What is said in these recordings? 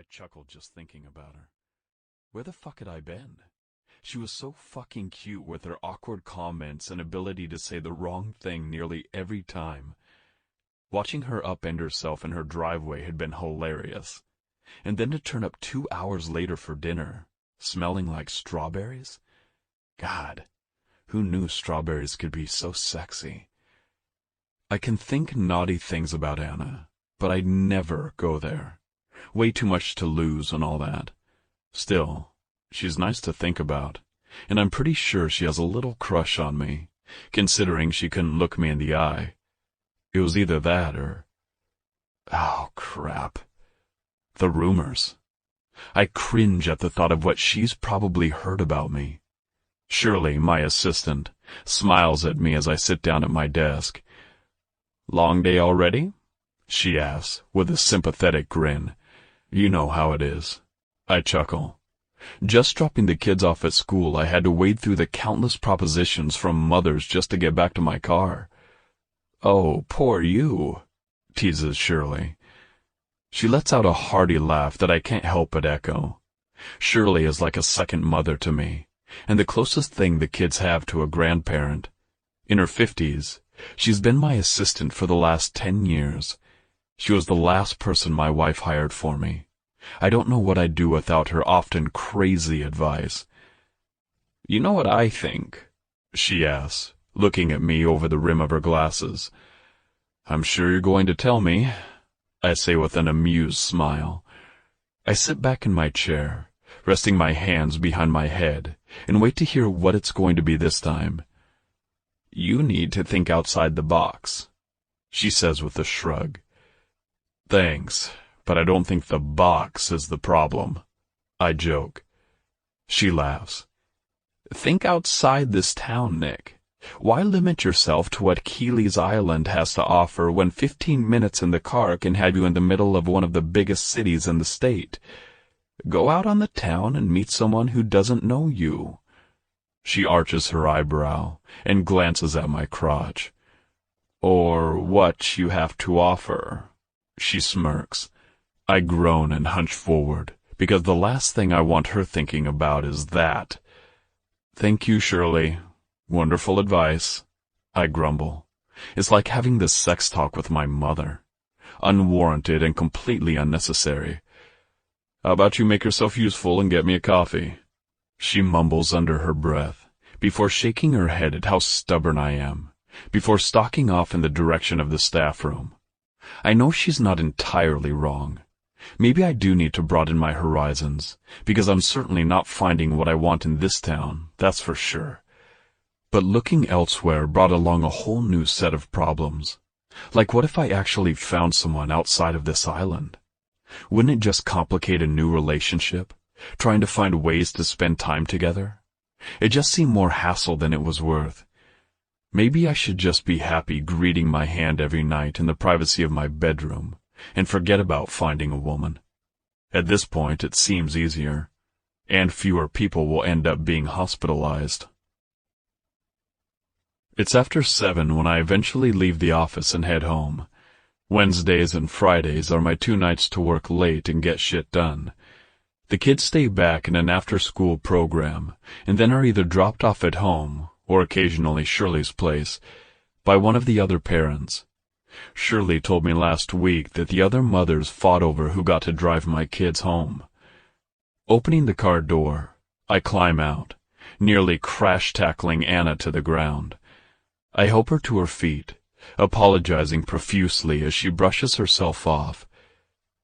I chuckled just thinking about her. Where the fuck had I been? She was so fucking cute with her awkward comments and ability to say the wrong thing nearly every time. Watching her upend herself in her driveway had been hilarious. And then to turn up 2 hours later for dinner, smelling like strawberries? God, who knew strawberries could be so sexy? I can think naughty things about Anna, but I'd never go there. Way too much to lose and all that. Still, she's nice to think about, and I'm pretty sure she has a little crush on me, considering she couldn't look me in the eye. It was either that or... oh, crap. The rumors. I cringe at the thought of what she's probably heard about me. Shirley, my assistant, smiles at me as I sit down at my desk. "Long day already?" she asks, with a sympathetic grin. You know how it is. I chuckle. Just dropping the kids off at school, I had to wade through the countless propositions from mothers just to get back to my car. "Oh, poor you," teases Shirley. She lets out a hearty laugh that I can't help but echo. Shirley is like a second mother to me, and the closest thing the kids have to a grandparent. In her 50s, she's been my assistant for the last 10 years. She was the last person my wife hired for me. I don't know what I'd do without her often crazy advice. "You know what I think?" she asks, looking at me over the rim of her glasses. "I'm sure you're going to tell me," I say with an amused smile. I sit back in my chair, resting my hands behind my head, and wait to hear what it's going to be this time. "You need to think outside the box," she says with a shrug. "Thanks, but I don't think the box is the problem," I joke. She laughs. "Think outside this town, Nick. Why limit yourself to what Keeley's Island has to offer when 15 minutes in the car can have you in the middle of one of the biggest cities in the state? Go out on the town and meet someone who doesn't know you." She arches her eyebrow and glances at my crotch. "Or what you have to offer." She smirks. I groan and hunch forward, because the last thing I want her thinking about is that. "Thank you, Shirley. Wonderful advice," I grumble. It's like having this sex talk with my mother. Unwarranted and completely unnecessary. "How about you make yourself useful and get me a coffee?" She mumbles under her breath, before shaking her head at how stubborn I am, before stalking off in the direction of the staff room. I know she's not entirely wrong. Maybe I do need to broaden my horizons, because I'm certainly not finding what I want in this town, that's for sure. But looking elsewhere brought along a whole new set of problems. Like, what if I actually found someone outside of this island? Wouldn't it just complicate a new relationship, trying to find ways to spend time together? It just seemed more hassle than it was worth. Maybe I should just be happy greeting my hand every night in the privacy of my bedroom, and forget about finding a woman. At this point, it seems easier, and fewer people will end up being hospitalized. It's after 7 when I eventually leave the office and head home. Wednesdays and Fridays are my 2 nights to work late and get shit done. The kids stay back in an after-school program, and then are either dropped off at home, or occasionally Shirley's place, by one of the other parents. Shirley told me last week that the other mothers fought over who got to drive my kids home. Opening the car door, I climb out, nearly crash-tackling Anna to the ground. I help her to her feet, apologizing profusely as she brushes herself off.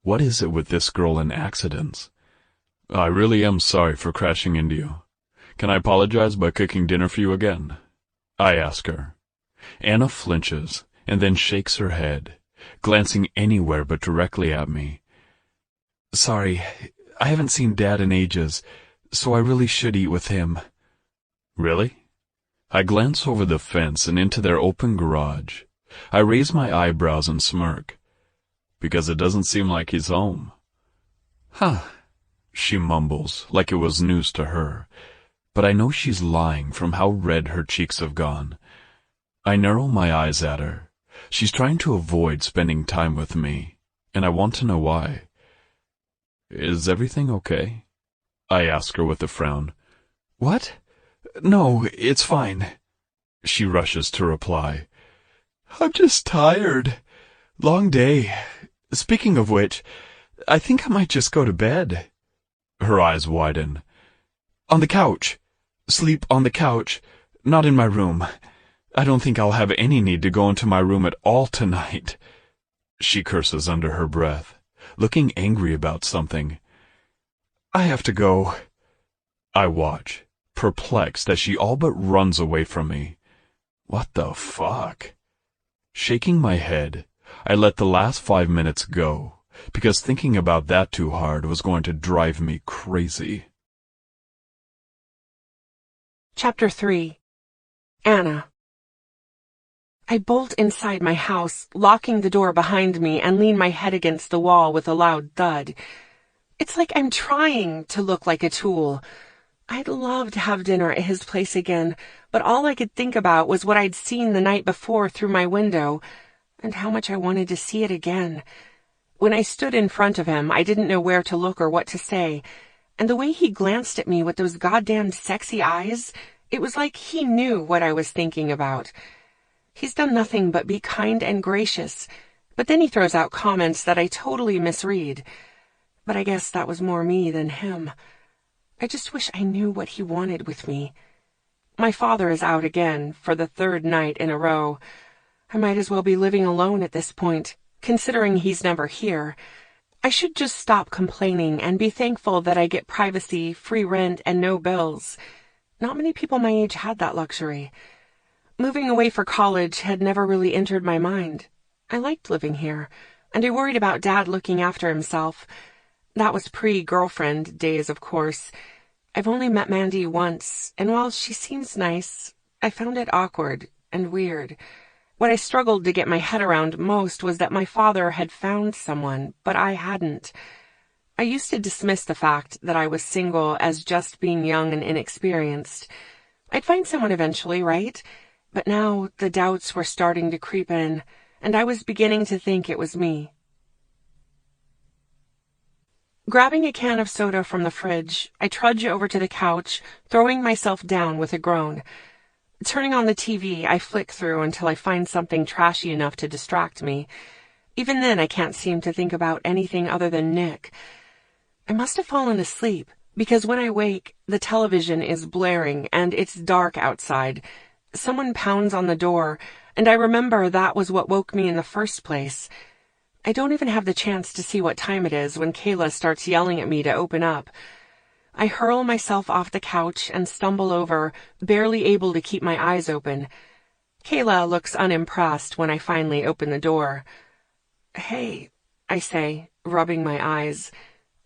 What is it with this girl and accidents? "I really am sorry for crashing into you. Can I apologize by cooking dinner for you again?" I ask her. Anna flinches and then shakes her head, glancing anywhere but directly at me. "Sorry, I haven't seen Dad in ages, so I really should eat with him." "Really?" I glance over the fence and into their open garage. I raise my eyebrows and smirk. "Because it doesn't seem like he's home." "Huh," she mumbles, like it was news to her, but I know she's lying from how red her cheeks have gone. I narrow my eyes at her. She's trying to avoid spending time with me, and I want to know why. Is everything okay? I ask her with a frown. What? No, it's fine. She rushes to reply. I'm just tired. Long day. Speaking of which, I think I might just go to bed. Her eyes widen. On the couch. Sleep on the couch, not in my room. I don't think I'll have any need to go into my room at all tonight. She curses under her breath, looking angry about something. I have to go. I watch, perplexed as she all but runs away from me. What the fuck? Shaking my head, I let the last 5 minutes go, because thinking about that too hard was going to drive me crazy. Chapter 3. Anna. I bolt inside my house, locking the door behind me, and lean my head against the wall with a loud thud. It's like I'm trying to look like a tool. I'd love to have dinner at his place again, but all I could think about was what I'd seen the night before through my window, and how much I wanted to see it again. When I stood in front of him, I didn't know where to look or what to say, and the way he glanced at me with those goddamn sexy eyes, it was like he knew what I was thinking about. He's done nothing but be kind and gracious, but then he throws out comments that I totally misread. But I guess that was more me than him. I just wish I knew what he wanted with me. My father is out again for the 3rd night in a row. I might as well be living alone at this point, considering he's never here. I should just stop complaining and be thankful that I get privacy, free rent, and no bills. Not many people my age had that luxury. Moving away for college had never really entered my mind. I liked living here, and I worried about Dad looking after himself. That was pre-girlfriend days, of course. I've only met Mandy once, and while she seems nice, I found it awkward and weird. What I struggled to get my head around most was that my father had found someone, but I hadn't. I used to dismiss the fact that I was single as just being young and inexperienced. I'd find someone eventually, right? But now the doubts were starting to creep in, and I was beginning to think it was me. Grabbing a can of soda from the fridge, I trudge over to the couch, throwing myself down with a groan. Turning on the TV, I flick through until I find something trashy enough to distract me. Even then, I can't seem to think about anything other than Nick. I must have fallen asleep, because when I wake, the television is blaring and it's dark outside. Someone pounds on the door, and I remember that was what woke me in the first place. I don't even have the chance to see what time it is when Kayla starts yelling at me to open up. I hurl myself off the couch and stumble over, barely able to keep my eyes open. Kayla looks unimpressed when I finally open the door. Hey, I say, rubbing my eyes.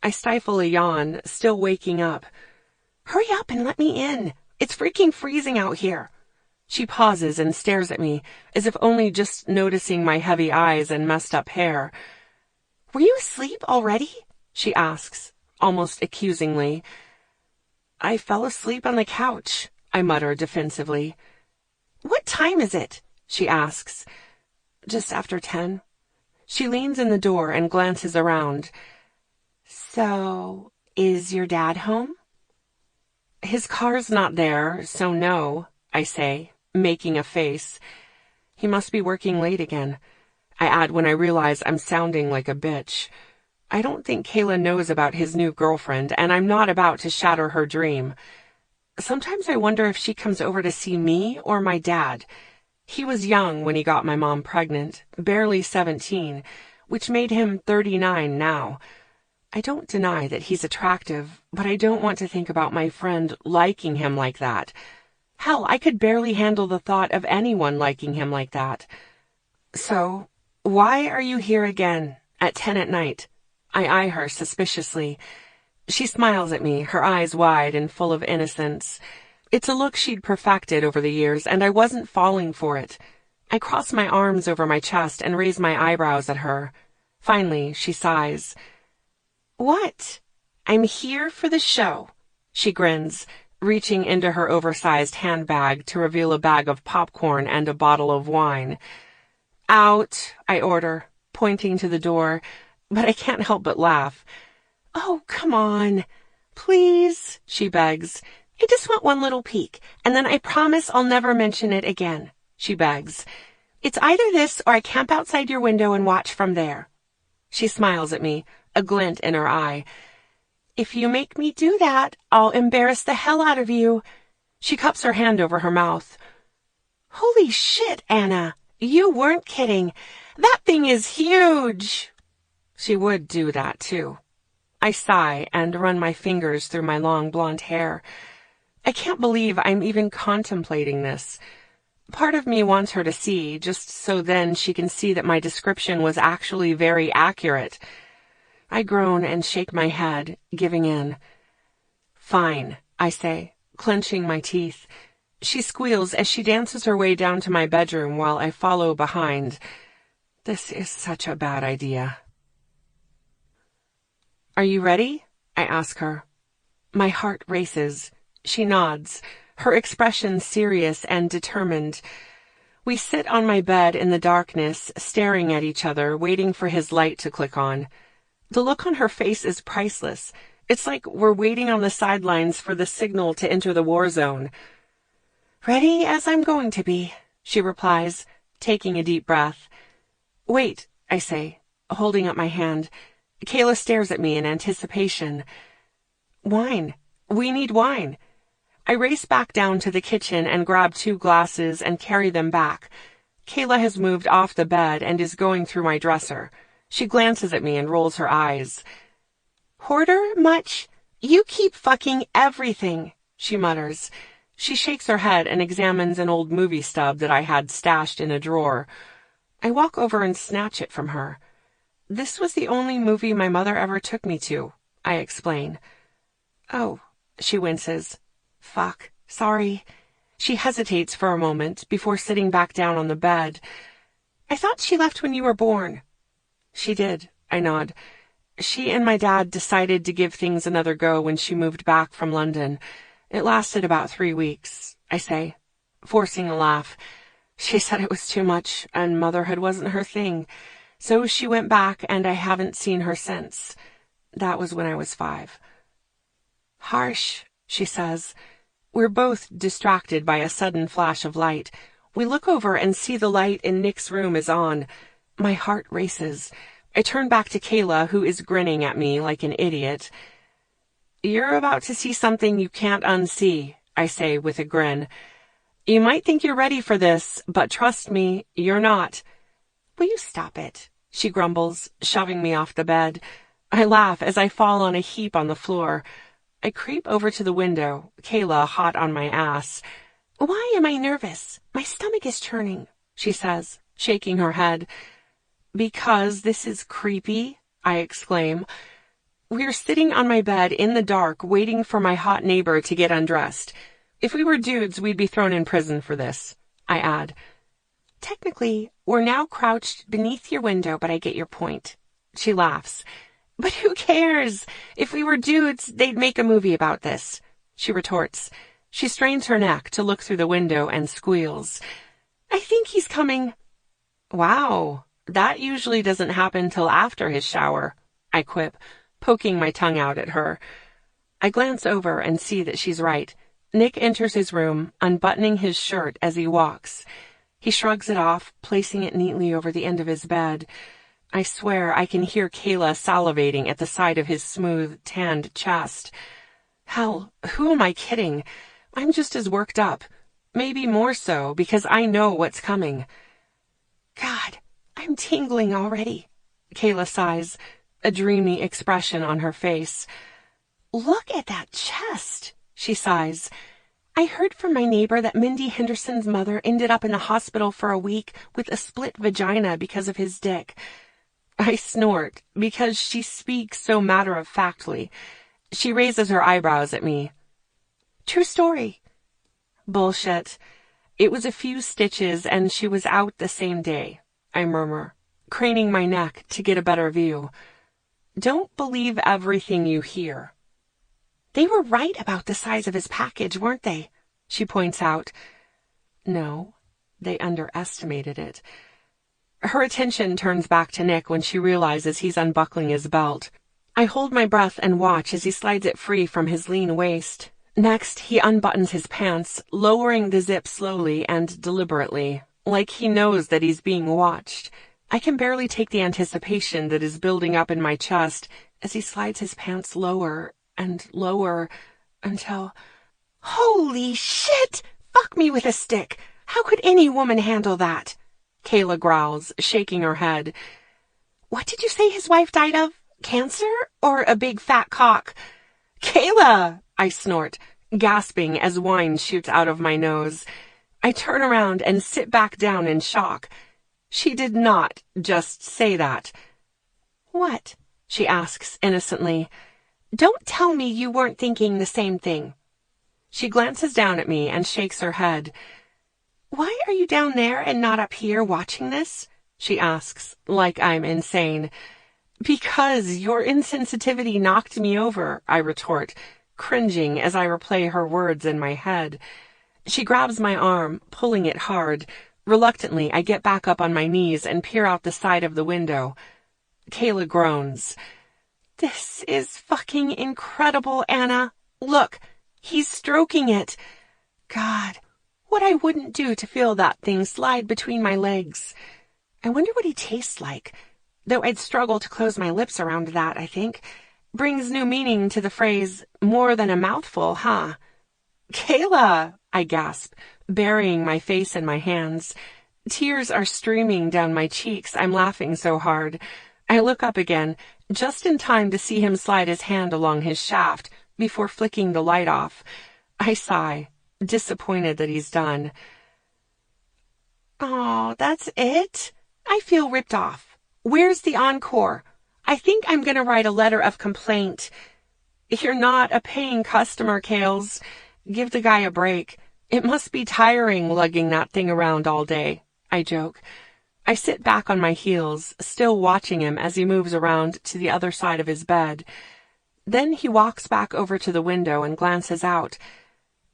I stifle a yawn, still waking up. Hurry up and let me in. It's freaking freezing out here. She pauses and stares at me, as if only just noticing my heavy eyes and messed up hair. Were you asleep already? She asks, almost accusingly. I fell asleep on the couch, I mutter defensively. What time is it? She asks. Just after 10. She leans in the door and glances around. So, is your dad home? His car's not there, so no, I say, making a face. He must be working late again. I add when I realize I'm sounding like a bitch. I don't think Kayla knows about his new girlfriend, and I'm not about to shatter her dream. Sometimes I wonder if she comes over to see me or my dad. He was young when he got my mom pregnant, barely 17, which made him 39 now. I don't deny that he's attractive, but I don't want to think about my friend liking him like that. Hell, I could barely handle the thought of anyone liking him like that. So, why are you here again, at 10 at night? I eye her suspiciously. She smiles at me, her eyes wide and full of innocence. It's a look she'd perfected over the years, and I wasn't falling for it. I cross my arms over my chest and raise my eyebrows at her. Finally, she sighs. What? I'm here for the show. She grins, reaching into her oversized handbag to reveal a bag of popcorn and a bottle of wine. Out, I order, pointing to the door, but I can't help but laugh. Oh, come on. Please, she begs. I just want one little peek, and then I promise I'll never mention it again, she begs. It's either this or I camp outside your window and watch from there. She smiles at me, a glint in her eye. If you make me do that, I'll embarrass the hell out of you. She cups her hand over her mouth. Holy shit, Anna. You weren't kidding. That thing is huge. She would do that, too. I sigh and run my fingers through my long blonde hair. I can't believe I'm even contemplating this. Part of me wants her to see, just so then she can see that my description was actually very accurate. I groan and shake my head, giving in. Fine, I say, clenching my teeth. She squeals as she dances her way down to my bedroom while I follow behind. This is such a bad idea. Are you ready? I ask her. My heart races. She nods, her expression serious and determined. We sit on my bed in the darkness, staring at each other, waiting for his light to click on. The look on her face is priceless. It's like we're waiting on the sidelines for the signal to enter the war zone. Ready as I'm going to be, she replies, taking a deep breath. Wait, I say, holding up my hand. Kayla stares at me in anticipation. Wine. We need wine. I race back down to the kitchen and grab 2 glasses and carry them back. Kayla has moved off the bed and is going through my dresser. She glances at me and rolls her eyes. Hoarder, much? You keep fucking everything, she mutters. She shakes her head and examines an old movie stub that I had stashed in a drawer. I walk over and snatch it from her. This was the only movie my mother ever took me to, I explain. Oh, she winces. Fuck, sorry. She hesitates for a moment before sitting back down on the bed. I thought she left when you were born. She did, I nod. She and my dad decided to give things another go when she moved back from London. It lasted about 3 weeks, I say, forcing a laugh. She said it was too much and motherhood wasn't her thing. So she went back and I haven't seen her since. That was when I was 5. Harsh, she says. We're both distracted by a sudden flash of light. We look over and see the light in Nick's room is on. My heart races. I turn back to Kayla, who is grinning at me like an idiot. You're about to see something you can't unsee, I say with a grin. You might think you're ready for this, but trust me, you're not. Will you stop it? She grumbles, shoving me off the bed. I laugh as I fall on a heap on the floor. I creep over to the window, Kayla hot on my ass. Why am I nervous? My stomach is churning, she says, shaking her head. Because this is creepy, I exclaim. We're sitting on my bed in the dark, waiting for my hot neighbor to get undressed. If we were dudes, we'd be thrown in prison for this, I add. Technically, we're now crouched beneath your window, but I get your point. She laughs. But who cares? If we were dudes, they'd make a movie about this, she retorts. She strains her neck to look through the window and squeals. I think he's coming. Wow, that usually doesn't happen till after his shower, I quip, poking my tongue out at her. I glance over and see that she's right. Nick enters his room, unbuttoning his shirt as he walks. He shrugs it off, placing it neatly over the end of his bed. I swear I can hear Kayla salivating at the side of his smooth, tanned chest. Hell, who am I kidding? I'm just as worked up. Maybe more so, because I know what's coming. God, I'm tingling already, Kayla sighs, a dreamy expression on her face. Look at that chest, she sighs. I heard from my neighbor that Mindy Henderson's mother ended up in the hospital for a week with a split vagina because of his dick. I snort, because she speaks so matter-of-factly. She raises her eyebrows at me. True story. Bullshit. It was a few stitches and she was out the same day, I murmur, craning my neck to get a better view. Don't believe everything you hear. They were right about the size of his package, weren't they? She points out. No, they underestimated it. Her attention turns back to Nick when she realizes he's unbuckling his belt. I hold my breath and watch as he slides it free from his lean waist. Next, he unbuttons his pants, lowering the zip slowly and deliberately, like he knows that he's being watched. I can barely take the anticipation that is building up in my chest as he slides his pants lower and lower until... Holy shit! Fuck me with a stick! How could any woman handle that? Kayla growls, shaking her head. What did you say his wife died of? Cancer? Or a big fat cock? Kayla! I snort, gasping as wine shoots out of my nose. I turn around and sit back down in shock. She did not just say that. What? She asks innocently. Don't tell me you weren't thinking the same thing. She glances down at me and shakes her head. Why are you down there and not up here watching this? She asks, like I'm insane. Because your insensitivity knocked me over, I retort, cringing as I replay her words in my head. She grabs my arm, pulling it hard. Reluctantly, I get back up on my knees and peer out the side of the window. Kayla groans. This is fucking incredible, Anna. Look, he's stroking it. God, what I wouldn't do to feel that thing slide between my legs. I wonder what he tastes like. Though I'd struggle to close my lips around that, I think. Brings new meaning to the phrase, more than a mouthful, huh? Kayla, I gasp, burying my face in my hands. Tears are streaming down my cheeks. I'm laughing so hard. I look up again, just in time to see him slide his hand along his shaft before flicking the light off. I sigh, disappointed that he's done. Oh, that's it? I feel ripped off. Where's the encore? I think I'm going to write a letter of complaint. You're not a paying customer, Kales. Give the guy a break. It must be tiring lugging that thing around all day, I joke. I sit back on my heels, still watching him as he moves around to the other side of his bed. Then he walks back over to the window and glances out.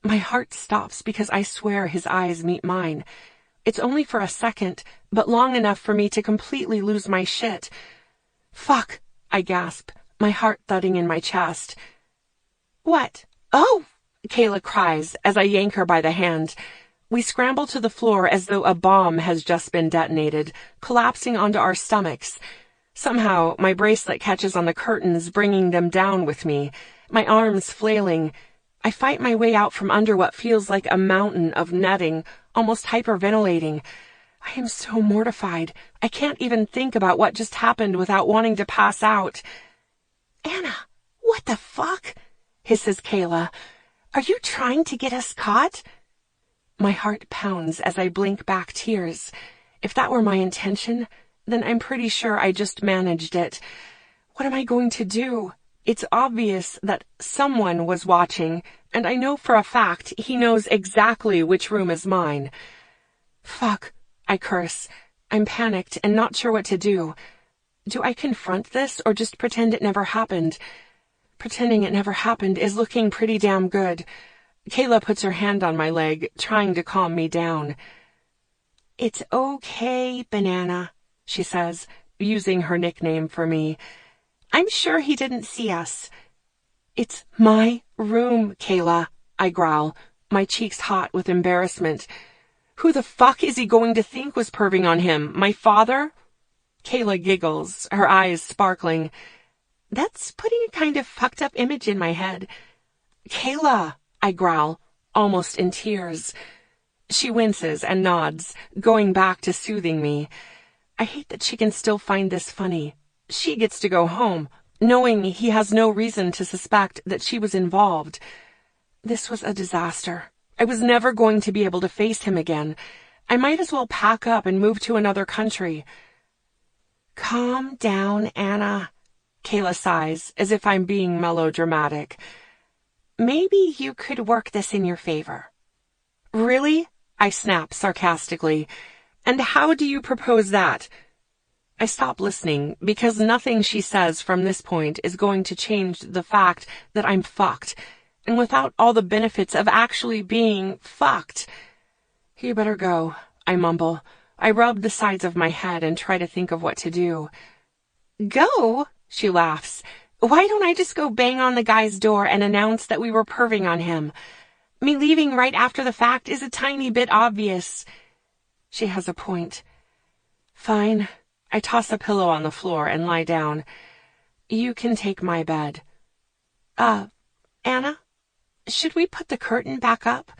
My heart stops because I swear his eyes meet mine. It's only for a second, but long enough for me to completely lose my shit. Fuck, I gasp, my heart thudding in my chest. What? Oh, Kayla cries as I yank her by the hand. We scramble to the floor as though a bomb has just been detonated, collapsing onto our stomachs. Somehow, my bracelet catches on the curtains, bringing them down with me, my arms flailing. I fight my way out from under what feels like a mountain of netting, almost hyperventilating. I am so mortified. I can't even think about what just happened without wanting to pass out. Anna, what the fuck? Hisses Kayla. Are you trying to get us caught? My heart pounds as I blink back tears. If that were my intention, then I'm pretty sure I just managed it. What am I going to do? It's obvious that someone was watching, and I know for a fact he knows exactly which room is mine. Fuck, I curse. I'm panicked and not sure what to do. Do I confront this or just pretend it never happened? Pretending it never happened is looking pretty damn good. Kayla puts her hand on my leg, trying to calm me down. It's okay, Banana, she says, using her nickname for me. I'm sure he didn't see us. It's my room, Kayla, I growl, my cheeks hot with embarrassment. Who the fuck is he going to think was perving on him? My father? Kayla giggles, her eyes sparkling. That's putting a kind of fucked up image in my head. Kayla, I growl, almost in tears. She winces and nods, going back to soothing me. I hate that she can still find this funny. She gets to go home, knowing he has no reason to suspect that she was involved. This was a disaster. I was never going to be able to face him again. I might as well pack up and move to another country. Calm down, Anna, Kayla sighs, as if I'm being melodramatic. Maybe you could work this in your favor. Really? I snap sarcastically. And how do you propose that? I stop listening because nothing she says from this point is going to change the fact that I'm fucked, and without all the benefits of actually being fucked. You better go, I mumble. I rub the sides of my head and try to think of what to do. Go? She laughs. Why don't I just go bang on the guy's door and announce that we were perving on him? Me leaving right after the fact is a tiny bit obvious. She has a point. Fine. I toss a pillow on the floor and lie down. You can take my bed. Anna? Should we put the curtain back up?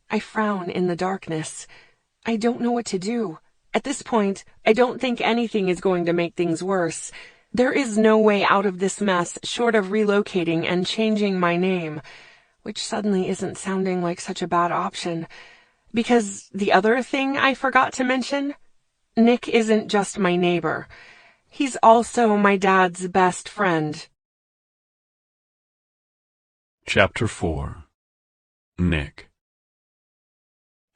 I frown in the darkness. I don't know what to do. At this point, I don't think anything is going to make things worse. There is no way out of this mess short of relocating and changing my name, which suddenly isn't sounding like such a bad option. Because the other thing I forgot to mention, Nick isn't just my neighbor. He's also my dad's best friend. Chapter 4. Nick.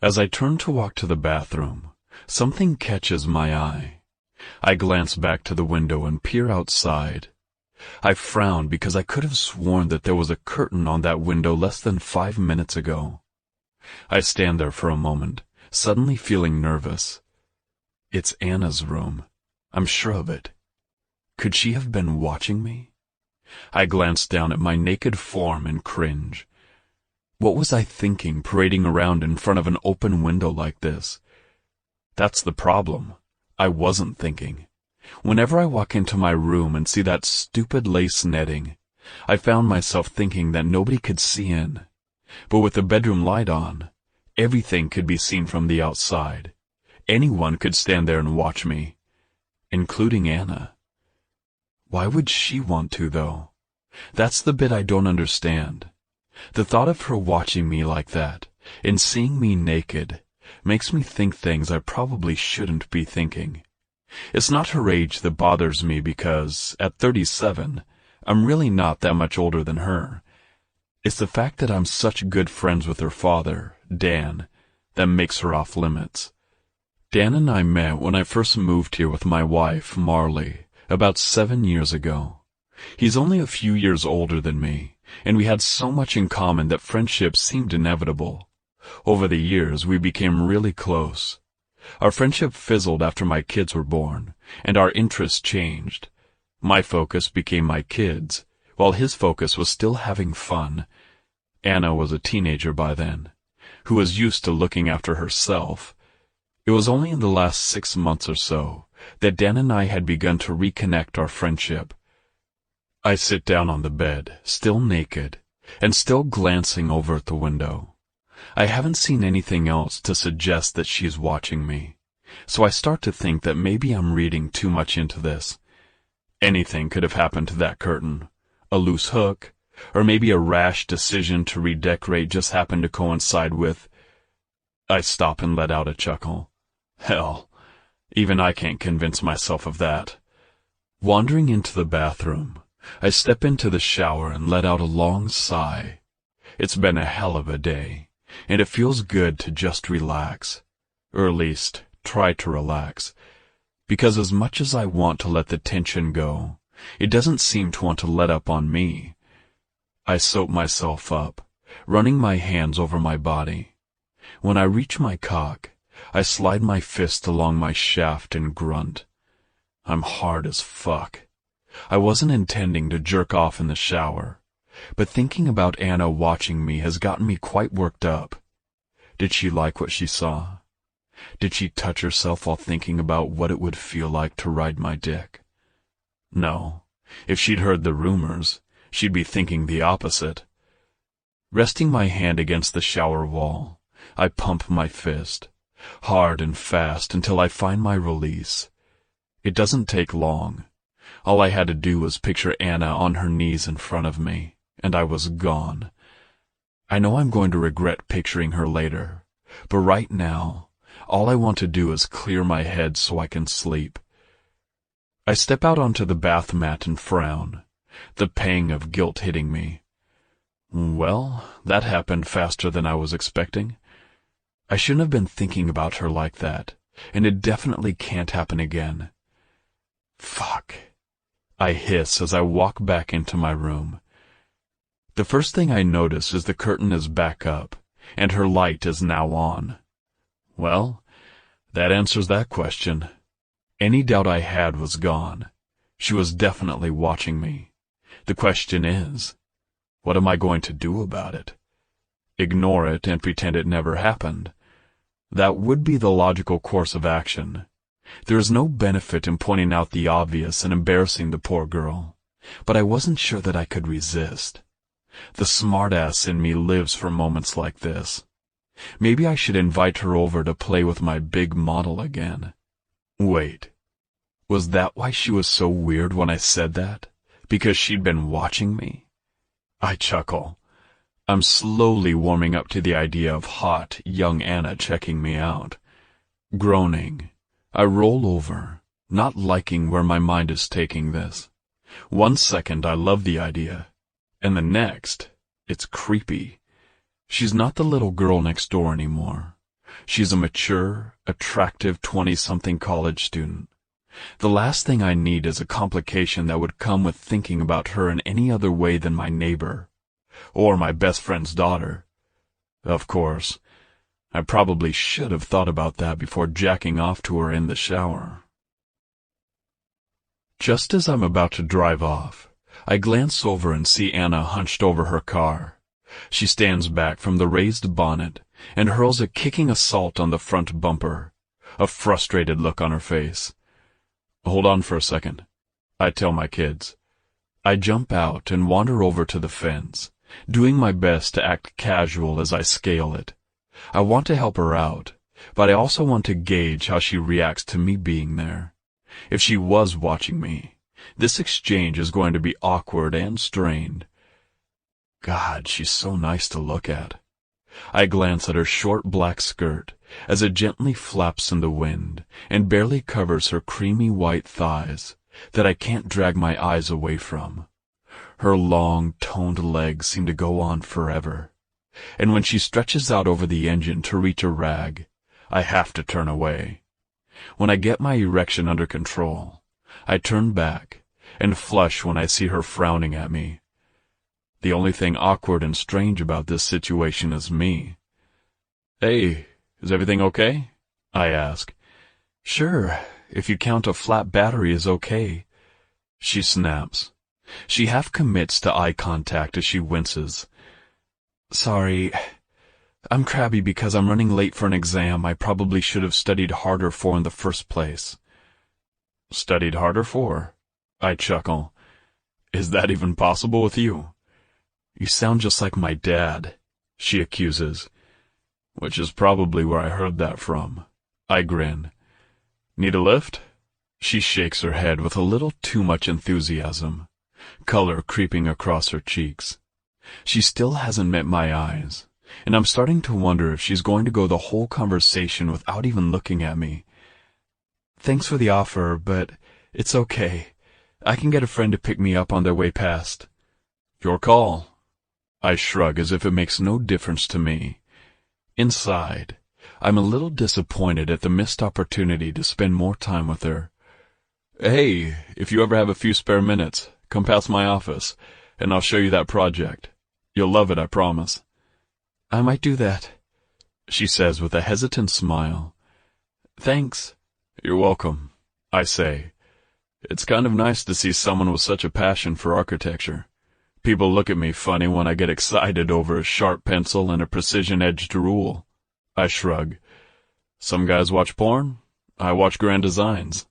As I turn to walk to the bathroom, something catches my eye. I glance back to the window and peer outside. I frown because I could have sworn that there was a curtain on that window less than 5 minutes ago. I stand there for a moment, suddenly feeling nervous. It's Anna's room. I'm sure of it. Could she have been watching me? I glance down at my naked form and cringe. What was I thinking parading around in front of an open window like this? That's the problem. I wasn't thinking. Whenever I walk into my room and see that stupid lace netting, I found myself thinking that nobody could see in. But with the bedroom light on, everything could be seen from the outside. Anyone could stand there and watch me, including Anna. Why would she want to, though? That's the bit I don't understand. The thought of her watching me like that, and seeing me naked, makes me think things I probably shouldn't be thinking. It's not her age that bothers me because, at 37, I'm really not that much older than her. It's the fact that I'm such good friends with her father, Dan, that makes her off limits. Dan and I met when I first moved here with my wife, Marley, about 7 years ago. He's only a few years older than me, and we had so much in common that friendship seemed inevitable. Over the years, we became really close. Our friendship fizzled after my kids were born, and our interests changed. My focus became my kids, while his focus was still having fun. Anna was a teenager by then, who was used to looking after herself. It was only in the last 6 months or so that Dan and I had begun to reconnect our friendship. I sit down on the bed, still naked, and still glancing over at the window. I haven't seen anything else to suggest that she's watching me, so I start to think that maybe I'm reading too much into this. Anything could have happened to that curtain. A loose hook, or maybe a rash decision to redecorate just happened to coincide with... I stop and let out a chuckle. Hell, even I can't convince myself of that. Wandering into the bathroom, I step into the shower and let out a long sigh. It's been a hell of a day, and it feels good to just relax, or at least try to relax, because as much as I want to let the tension go, it doesn't seem to want to let up on me. I soap myself up, running my hands over my body. When I reach my cock, I slide my fist along my shaft and grunt. I'm hard as fuck. I wasn't intending to jerk off in the shower, but thinking about Anna watching me has gotten me quite worked up. Did she like what she saw? Did she touch herself while thinking about what it would feel like to ride my dick? No. If she'd heard the rumors, she'd be thinking the opposite. Resting my hand against the shower wall, I pump my fist, hard and fast until I find my release. It doesn't take long. All I had to do was picture Anna on her knees in front of me, and I was gone. I know I'm going to regret picturing her later, but right now, all I want to do is clear my head so I can sleep. I step out onto the bath mat and frown, the pang of guilt hitting me. Well, that happened faster than I was expecting. I shouldn't have been thinking about her like that, and it definitely can't happen again. Fuck. I hiss as I walk back into my room. The first thing I notice is the curtain is back up, and her light is now on. Well, that answers that question. Any doubt I had was gone. She was definitely watching me. The question is, what am I going to do about it? Ignore it and pretend it never happened? That would be the logical course of action. There is no benefit in pointing out the obvious and embarrassing the poor girl, but I wasn't sure that I could resist. The smartass in me lives for moments like this. Maybe I should invite her over to play with my big model again. Wait, was that why she was so weird when I said that? Because she'd been watching me? I chuckle. I'm slowly warming up to the idea of hot, young Anna checking me out. Groaning, I roll over, not liking where my mind is taking this. 1 second I love the idea, and the next, it's creepy. She's not the little girl next door anymore. She's a mature, attractive 20-something college student. The last thing I need is a complication that would come with thinking about her in any other way than my neighbor, or my best friend's daughter. Of course, I probably should have thought about that before jacking off to her in the shower. Just as I'm about to drive off, I glance over and see Anna hunched over her car. She stands back from the raised bonnet and hurls a kicking assault on the front bumper, a frustrated look on her face. Hold on for a second, I tell my kids. I jump out and wander over to the fence, doing my best to act casual as I scale it. I want to help her out, but I also want to gauge how she reacts to me being there. If she was watching me, this exchange is going to be awkward and strained. God, she's so nice to look at. I glance at her short black skirt as it gently flaps in the wind and barely covers her creamy white thighs that I can't drag my eyes away from. Her long, toned legs seem to go on forever, and when she stretches out over the engine to reach a rag, I have to turn away. When I get my erection under control, I turn back and flush when I see her frowning at me. The only thing awkward and strange about this situation is me. Hey, is everything okay? I ask. Sure, if you count a flat battery as okay. She snaps. She half commits to eye contact as she winces. Sorry, I'm crabby because I'm running late for an exam I probably should have studied harder for in the first place. Studied harder for? I chuckle. Is that even possible with you? You sound just like my dad, she accuses. Which is probably where I heard that from. I grin. Need a lift? She shakes her head with a little too much enthusiasm, color creeping across her cheeks. She still hasn't met my eyes, and I'm starting to wonder if she's going to go the whole conversation without even looking at me. Thanks for the offer, but it's okay. I can get a friend to pick me up on their way past. Your call. I shrug as if it makes no difference to me. Inside, I'm a little disappointed at the missed opportunity to spend more time with her. Hey, if you ever have a few spare minutes, come past my office, and I'll show you that project. You'll love it, I promise. I might do that, she says with a hesitant smile. Thanks. You're welcome, I say. It's kind of nice to see someone with such a passion for architecture. People look at me funny when I get excited over a sharp pencil and a precision-edged rule. I shrug. Some guys watch porn. I watch grand designs.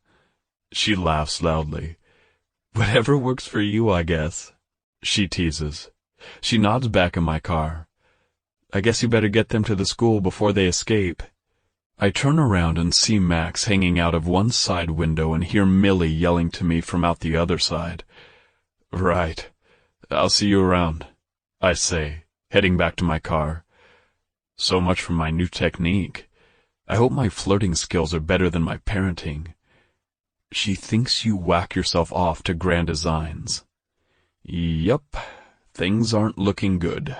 She laughs loudly. Whatever works for you, I guess. She teases. She nods back in my car. I guess you better get them to the school before they escape. I turn around and see Max hanging out of one side window and hear Millie yelling to me from out the other side. Right. I'll see you around, I say, heading back to my car. So much for my new technique. I hope my flirting skills are better than my parenting. She thinks you whack yourself off to grand designs. Yup, things aren't looking good.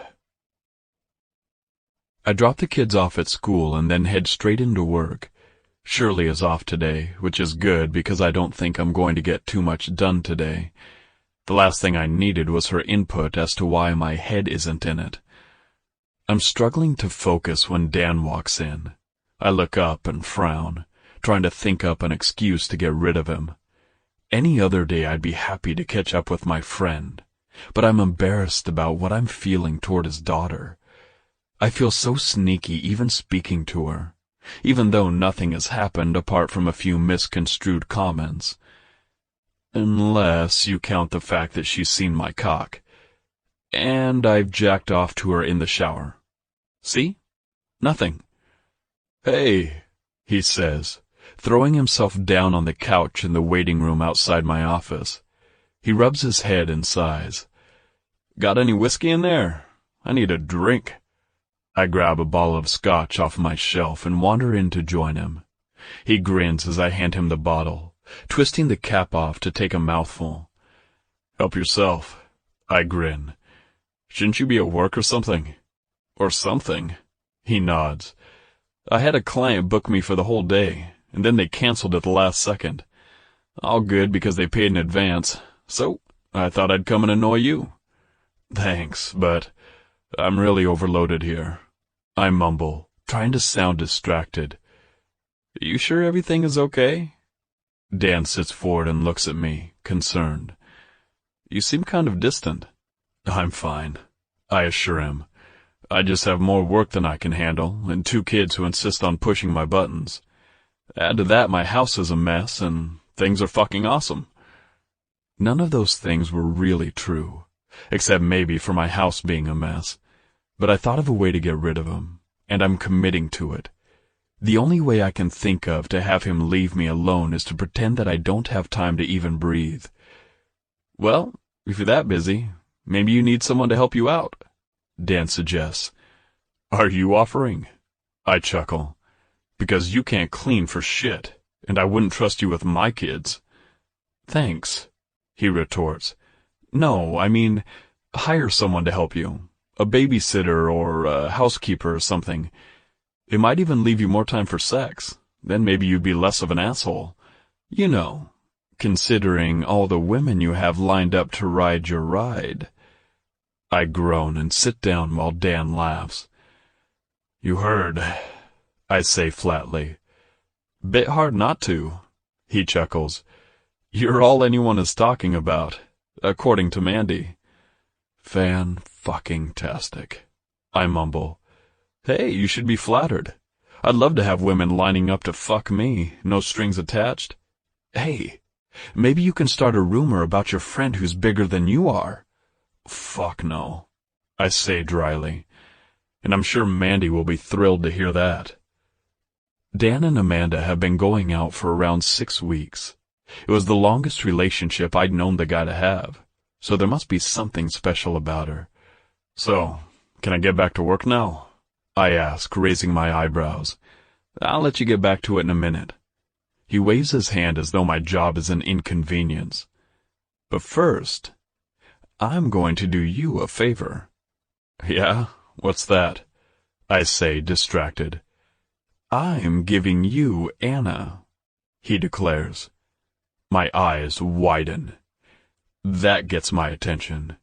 I drop the kids off at school and then head straight into work. Shirley is off today, which is good because I don't think I'm going to get too much done today. The last thing I needed was her input as to why my head isn't in it. I'm struggling to focus when Dan walks in. I look up and frown, trying to think up an excuse to get rid of him. Any other day I'd be happy to catch up with my friend, but I'm embarrassed about what I'm feeling toward his daughter. I feel so sneaky even speaking to her, even though nothing has happened apart from a few misconstrued comments. Unless you count the fact that she's seen my cock. And I've jacked off to her in the shower. See? Nothing. Hey, he says, throwing himself down on the couch in the waiting room outside my office. He rubs his head and sighs. Got any whiskey in there? I need a drink. I grab a bottle of scotch off my shelf and wander in to join him. He grins as I hand him the bottle, twisting the cap off to take a mouthful. Help yourself, I grin. Shouldn't you be at work or something? Or something? He nods. I had a client book me for the whole day, and then they canceled at the last second. All good because they paid in advance, so I thought I'd come and annoy you. Thanks, but I'm really overloaded here. I mumble, trying to sound distracted. You sure everything is okay? Dan sits forward and looks at me, concerned. You seem kind of distant. I'm fine, I assure him. I just have more work than I can handle, and 2 kids who insist on pushing my buttons. Add to that my house is a mess, and things are fucking awesome. None of those things were really true, except maybe for my house being a mess. But I thought of a way to get rid of him, and I'm committing to it. The only way I can think of to have him leave me alone is to pretend that I don't have time to even breathe. Well, if you're that busy, maybe you need someone to help you out, Dan suggests. Are you offering? I chuckle. Because you can't clean for shit, and I wouldn't trust you with my kids. Thanks, he retorts. No, I mean, hire someone to help you. A babysitter or a housekeeper or something. It might even leave you more time for sex. Then maybe you'd be less of an asshole. You know, considering all the women you have lined up to ride your ride. I groan and sit down while Dan laughs. You heard, I say flatly. Bit hard not to, he chuckles. You're all anyone is talking about, according to Mandy. Fan-fucking-tastic, I mumble. Hey, you should be flattered. I'd love to have women lining up to fuck me, no strings attached. Hey, maybe you can start a rumor about your friend who's bigger than you are. Fuck no, I say dryly, and I'm sure Mandy will be thrilled to hear that. Dan and Amanda have been going out for around 6 weeks. It was the longest relationship I'd known the guy to have, so there must be something special about her. So, can I get back to work now? I ask, raising my eyebrows. I'll let you get back to it in a minute. He waves his hand as though my job is an inconvenience. But first, I'm going to do you a favor. Yeah? What's that? I say, distracted. I'm giving you Anna, he declares. My eyes widen. That gets my attention.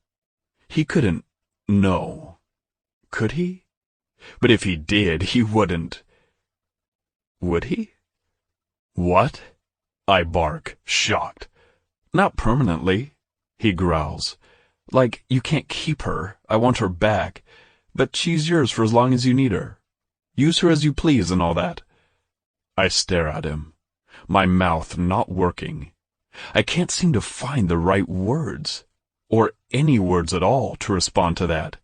He couldn't know. Could he? But if he did, he wouldn't. Would he? What? I bark, shocked. Not permanently, he growls. Like, you can't keep her. I want her back. But she's yours for as long as you need her. Use her as you please and all that. I stare at him, my mouth not working. I can't seem to find the right words, or any words at all, to respond to that.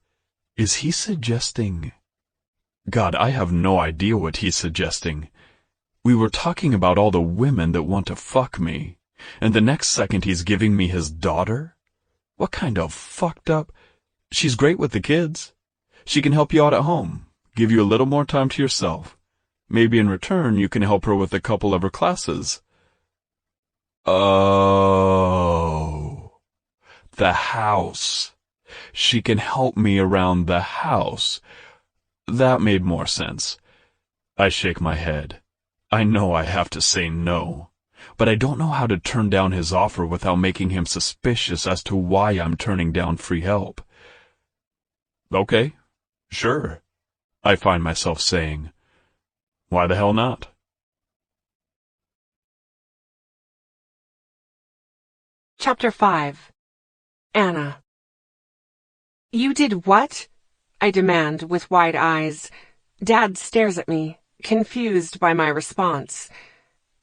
Is he suggesting... God, I have no idea what he's suggesting. We were talking about all the women that want to fuck me, and the next second he's giving me his daughter? What kind of fucked up... She's great with the kids. She can help you out at home, give you a little more time to yourself. Maybe in return you can help her with a couple of her classes. Oh, the house. She can help me around the house. That made more sense. I shake my head. I know I have to say no, but I don't know how to turn down his offer without making him suspicious as to why I'm turning down free help. Okay, sure, I find myself saying. Why the hell not? Chapter 5. Anna. You did what? I demand with wide eyes. Dad stares at me, confused by my response.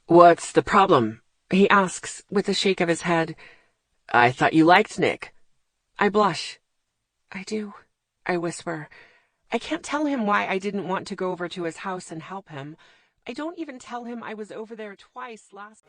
What's the problem? He asks with a shake of his head. I thought you liked Nick. I blush. I do, I whisper. I can't tell him why I didn't want to go over to his house and help him. I don't even tell him I was over there twice last...